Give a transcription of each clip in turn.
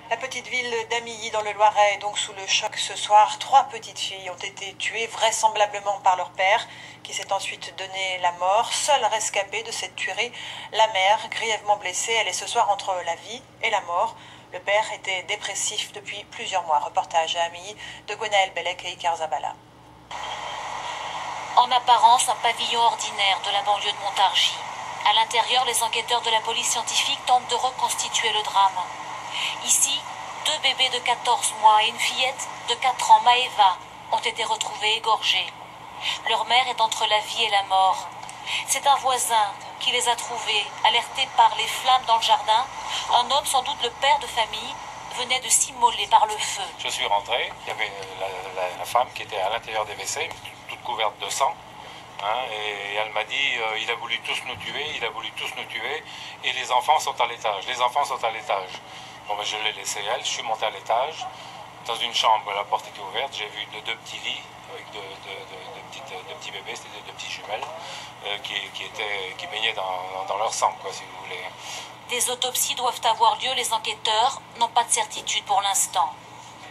La petite ville d'Amilly dans le Loiret est donc sous le choc ce soir. 3 petites filles ont été tuées vraisemblablement par leur père, qui s'est ensuite donné la mort. Seule rescapée de cette tuerie, la mère, grièvement blessée. Elle est ce soir entre la vie et la mort. Le père était dépressif depuis plusieurs mois. Reportage à Amilly de Gwenaël Bellec et Iker Zabala. En apparence, un pavillon ordinaire de la banlieue de Montargis. À l'intérieur, les enquêteurs de la police scientifique tentent de reconstituer le drame. Ici, 2 bébés de 14 mois et une fillette de 4 ans, Maëva, ont été retrouvés égorgés. Leur mère est entre la vie et la mort. C'est un voisin qui les a trouvés, alertés par les flammes dans le jardin. Un homme, sans doute le père de famille, venait de s'immoler par le feu. Je suis rentré, il y avait la femme qui était à l'intérieur des WC, toute couverte de sang. Et elle m'a dit, il a voulu tous nous tuer, et les enfants sont à l'étage, Bon, ben, je l'ai laissé elle, je suis monté à l'étage, dans une chambre, la porte était ouverte, j'ai vu 2 petits lits avec de petits bébés, c'était 2 petites jumelles, qui baignaient dans leur sang, quoi, si vous voulez. Des autopsies doivent avoir lieu, les enquêteurs n'ont pas de certitude pour l'instant.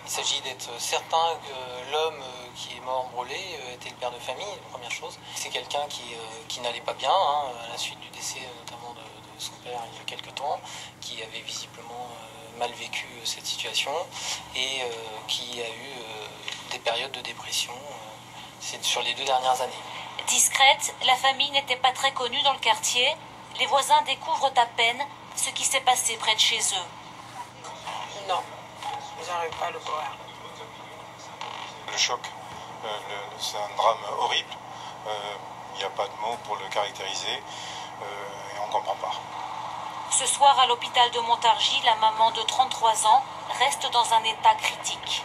Il s'agit d'être certain que l'homme qui est mort brûlé était le père de famille, première chose. C'est quelqu'un qui n'allait pas bien, à la suite du décès notamment de son père il y a quelques temps, qui avait visiblement mal vécu cette situation et qui a eu des périodes de dépression sur les 2 dernières années. Discrète, la famille n'était pas très connue dans le quartier. Les voisins découvrent à peine ce qui s'est passé près de chez eux. Non, ils n'arrivent pas à le voir. Le choc, c'est un drame horrible. Il n'y a pas de mots pour le caractériser et on ne comprend pas. Ce soir, à l'hôpital de Montargis, la maman de 33 ans reste dans un état critique.